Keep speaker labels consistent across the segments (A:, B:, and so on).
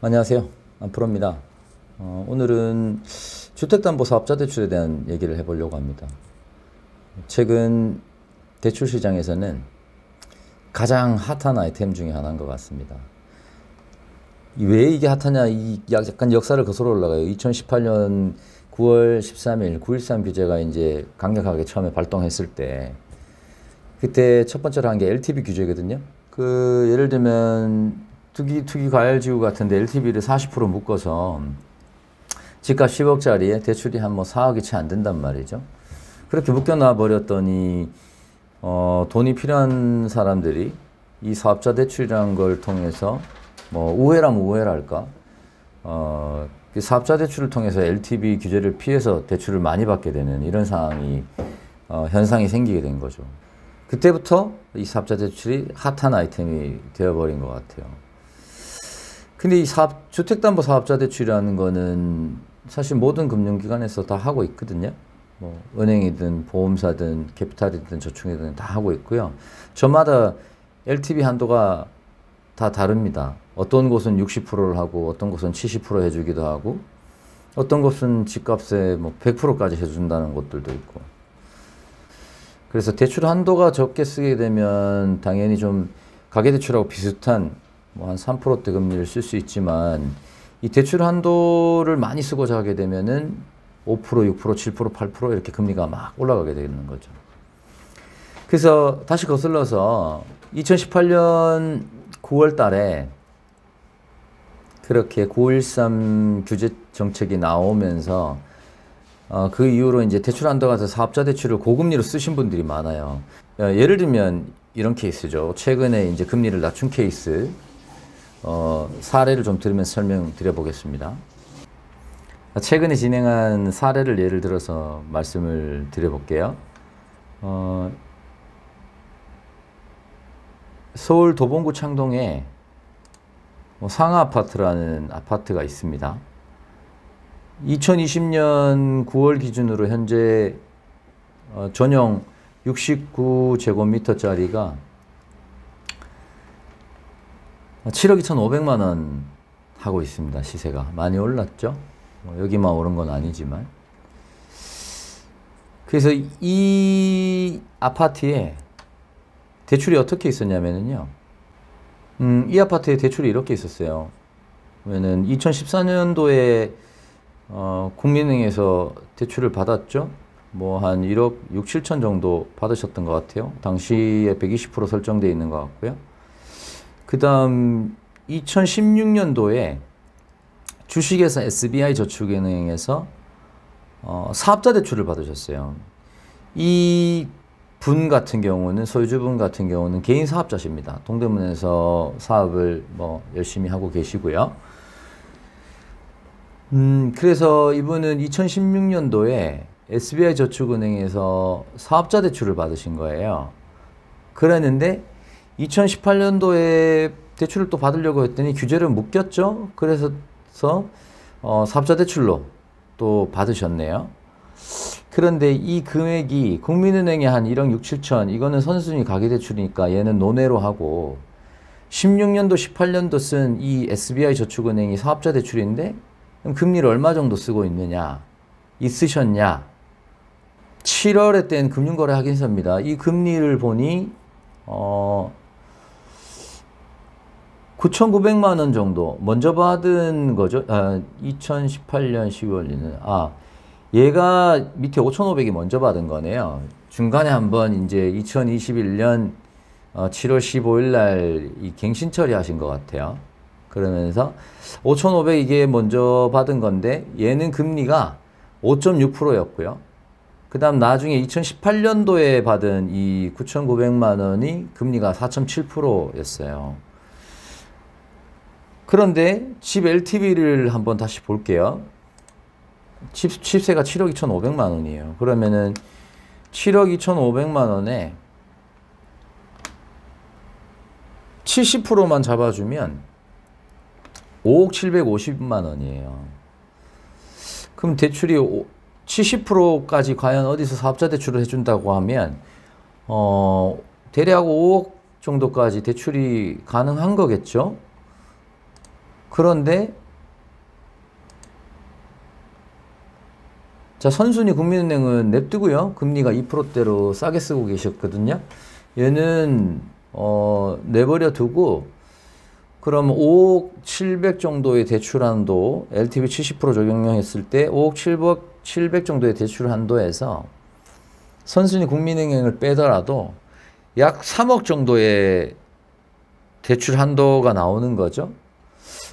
A: 안녕하세요. 안프로입니다. 오늘은 주택담보사업자 대출에 대한 얘기를 해보려고 합니다. 최근 대출 시장에서는 가장 핫한 아이템 중에 하나인 것 같습니다. 왜 이게 핫하냐, 약간 역사를 거슬러 올라가요. 2018년 9월 13일 9.13 규제가 이제 강력하게 처음에 발동했을 때, 그때 첫 번째로 한 게 LTV 규제거든요. 예를 들면 투기 과열지구 같은데 LTV를 40% 묶어서 집값 10억짜리에 대출이 한 4억이 채 안 된단 말이죠. 그렇게 묶여놔 버렸더니 돈이 필요한 사람들이 이 사업자 대출이라는 걸 통해서 우회라면 우회랄까, 그 사업자 대출을 통해서 LTV 규제를 피해서 대출을 많이 받게 되는 이런 상황이 현상이 생기게 된 거죠. 그때부터 이 사업자 대출이 핫한 아이템이 되어버린 것 같아요. 근데 이 주택담보사업자 대출이라는 거는 사실 모든 금융기관에서 다 하고 있거든요. 은행이든 보험사든 캐피탈이든 저축이든 다 하고 있고요. 저마다 LTV 한도가 다 다릅니다. 어떤 곳은 60%를 하고 어떤 곳은 70% 해주기도 하고 어떤 곳은 집값에 100%까지 해준다는 곳들도 있고. 그래서 대출 한도가 적게 쓰게 되면 당연히 좀 가계대출하고 비슷한 한 3%대 금리를 쓸 수 있지만, 이 대출 한도를 많이 쓰고자 하게 되면은 5%, 6%, 7%, 8% 이렇게 금리가 막 올라가게 되는 거죠. 그래서 다시 거슬러서 2018년 9월 달에 그렇게 9.13 규제 정책이 나오면서 그 이후로 이제 대출 한도가 돼서 사업자 대출을 고금리로 쓰신 분들이 많아요. 예를 들면 이런 케이스죠. 최근에 이제 금리를 낮춘 케이스, 사례를 좀 들으면서 설명드려 보겠습니다. 최근에 진행한 사례를 예를 들어서 말씀을 드려 볼게요. 서울 도봉구 창동에 상하아파트라는 아파트가 있습니다. 2020년 9월 기준으로 현재 전용 69제곱미터짜리가 7억 2,500만 원 하고 있습니다. 시세가 많이 올랐죠. 여기만 오른 건 아니지만. 그래서 이 아파트에 대출이 어떻게 있었냐면요. 이 아파트에 대출이 이렇게 있었어요. 왜냐면 2014년도에 국민은행에서 대출을 받았죠. 한 1억 6, 7천 정도 받으셨던 것 같아요. 당시에 120% 설정되어 있는 것 같고요. 그 다음 2016년도에 주식회사 SBI 저축은행에서 사업자 대출을 받으셨어요. 이 분 같은 경우는, 소유주분 같은 경우는 개인 사업자십니다. 동대문에서 사업을 열심히 하고 계시고요. 그래서 이분은 2016년도에 SBI 저축은행에서 사업자 대출을 받으신 거예요. 그랬는데 2018년도에 대출을 또 받으려고 했더니 규제를 묶였죠. 그래서 사업자 대출로 또 받으셨네요. 그런데 이 금액이 국민은행에 한 1억 6, 7천, 이거는 선순위 가계대출이니까 얘는 논외로 하고, 16년도, 18년도 쓴 이 SBI 저축은행이 사업자 대출인데 그럼 금리를 얼마 정도 쓰고 있으셨냐? 7월에 뗀 금융거래 확인서입니다. 이 금리를 보니 9,900만 원 정도 먼저 받은 거죠. 2018년 10월에는 얘가 밑에 5,500이 먼저 받은 거네요. 중간에 한번 이제 2021년 7월 15일 날 이 갱신 처리하신 것 같아요. 그러면서 5,500 이게 먼저 받은 건데 얘는 금리가 5.6%였고요. 그 다음 나중에 2018년도에 받은 이 9,900만 원이 금리가 4.7%였어요. 그런데 집 LTV를 한번 다시 볼게요. 집세가 7억 2,500만 원이에요. 그러면은 7억 2,500만 원에 70%만 잡아주면 5억 750만 원이에요. 그럼 대출이 70%까지 과연 어디서 사업자 대출을 해준다고 하면 대략 5억 정도까지 대출이 가능한 거겠죠? 그런데 자, 선순위 국민은행은 냅두고요. 금리가 2%대로 싸게 쓰고 계셨거든요. 얘는 내버려 두고 그럼 5억 700 정도의 대출 한도, LTV 70% 적용했을 때 5억 700 정도의 대출 한도에서 선순위 국민은행을 빼더라도 약 3억 정도의 대출 한도가 나오는 거죠.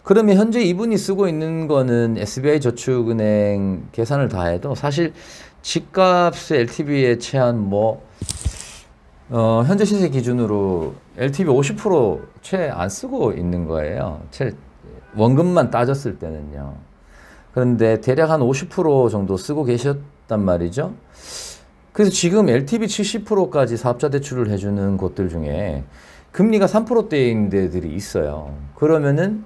A: 그러면 현재 이분이 쓰고 있는 거는 SBI 저축은행 계산을 다 해도 사실 집값의 LTV에 채한 현재 시세 기준으로 LTV 50%채 안 쓰고 있는 거예요. 채 원금만 따졌을 때는요. 그런데 대략 한 50% 정도 쓰고 계셨단 말이죠. 그래서 지금 LTV 70%까지 사업자 대출을 해주는 곳들 중에 금리가 3%대인 데들이 있어요. 그러면은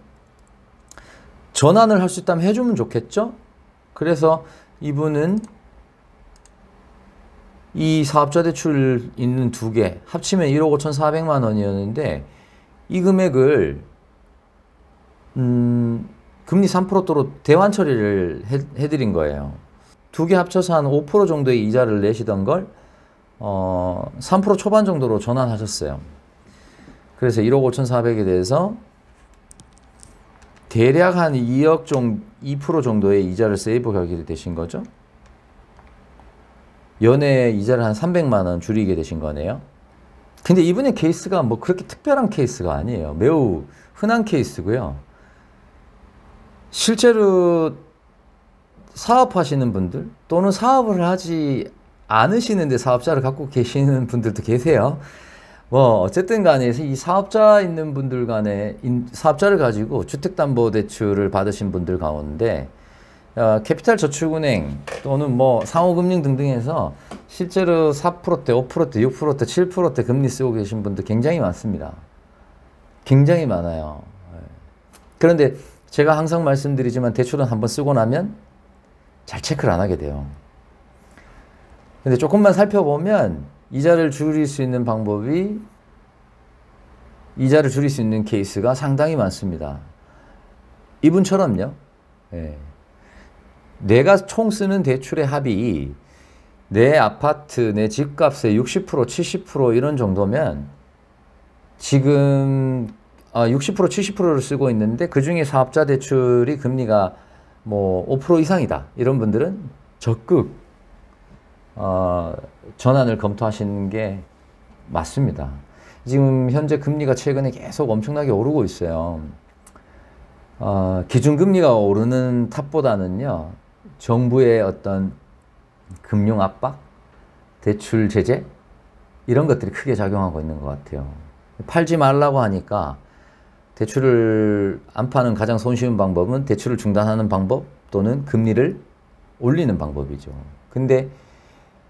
A: 전환을 할 수 있다면 해주면 좋겠죠? 그래서 이분은 이 사업자 대출 있는 두 개 합치면 1억 5,400만 원이었는데 이 금액을 금리 3%로 대환 처리를 해드린 거예요. 두 개 합쳐서 한 5% 정도의 이자를 내시던 걸 3% 초반 정도로 전환하셨어요. 그래서 1억 5,400에 대해서 대략 한 2억 2% 정도의 이자를 세이브하게 되신 거죠. 연에 이자를 한 300만 원 줄이게 되신 거네요. 근데 이분의 케이스가 뭐 그렇게 특별한 케이스가 아니에요. 매우 흔한 케이스고요. 실제로 사업하시는 분들 또는 사업을 하지 않으시는데 사업자를 갖고 계시는 분들도 계세요. 뭐 어쨌든 간에 이 사업자 있는 분들 간에 사업자를 가지고 주택담보대출을 받으신 분들 가운데 캐피탈저축은행 또는 뭐 상호금융 등등에서 실제로 4%대, 5%대, 6%대, 7%대 금리 쓰고 계신 분들 굉장히 많습니다. 굉장히 많아요. 그런데 제가 항상 말씀드리지만 대출은 한번 쓰고 나면 잘 체크를 안 하게 돼요. 근데 조금만 살펴보면 이자를 줄일 수 있는 방법이 이자를 줄일 수 있는 케이스가 상당히 많습니다. 이분처럼요. 예. 내가 총 쓰는 대출의 합이 내 아파트, 내 집값의 60%, 70% 이런 정도면 지금 60%, 70%를 쓰고 있는데 그 중에 사업자 대출이 금리가 뭐 5% 이상이다. 이런 분들은 적극 전환을 검토하시는 게 맞습니다. 지금 현재 금리가 최근에 계속 엄청나게 오르고 있어요. 기준금리가 오르는 탓보다는요, 정부의 어떤 금융 압박, 대출 제재 이런 것들이 크게 작용하고 있는 것 같아요. 팔지 말라고 하니까 대출을 안 파는 가장 손쉬운 방법은 대출을 중단하는 방법 또는 금리를 올리는 방법이죠. 근데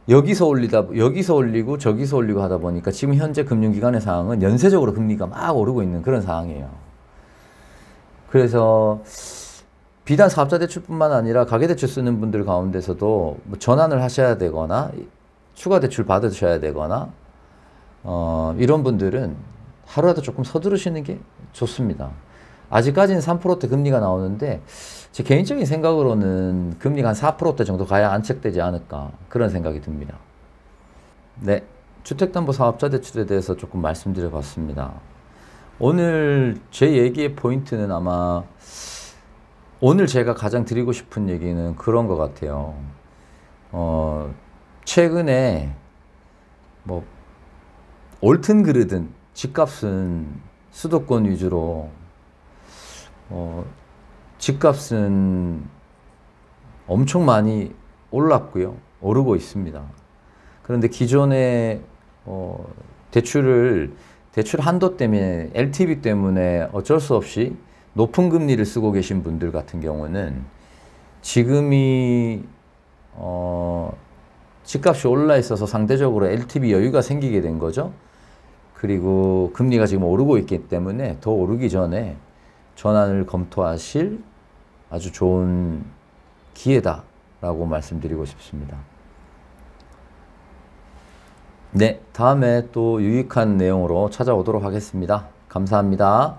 A: 여기서 올리고 저기서 올리고 하다 보니까 지금 현재 금융기관의 상황은 연쇄적으로 금리가 막 오르고 있는 그런 상황이에요. 그래서 비단 사업자 대출뿐만 아니라 가계대출 쓰는 분들 가운데서도 뭐 전환을 하셔야 되거나 추가 대출 받으셔야 되거나 이런 분들은 하루라도 조금 서두르시는 게 좋습니다. 아직까지는 3%대 금리가 나오는데 제 개인적인 생각으로는 금리가 한 4%대 정도 가야 안착되지 않을까 그런 생각이 듭니다. 네, 주택담보사업자 대출에 대해서 조금 말씀드려 봤습니다. 오늘 제 얘기의 포인트는 아마 오늘 제가 가장 드리고 싶은 얘기는 그런 것 같아요. 최근에 뭐 옳든 그르든 집값은 수도권 위주로 집값은 엄청 많이 올랐고요. 오르고 있습니다. 그런데 기존의 대출 한도 때문에 LTV 때문에 어쩔 수 없이 높은 금리를 쓰고 계신 분들 같은 경우는 지금이 집값이 올라 있어서 상대적으로 LTV 여유가 생기게 된 거죠. 그리고 금리가 지금 오르고 있기 때문에 더 오르기 전에 전환을 검토하실 아주 좋은 기회다라고 말씀드리고 싶습니다. 네, 다음에 또 유익한 내용으로 찾아오도록 하겠습니다. 감사합니다.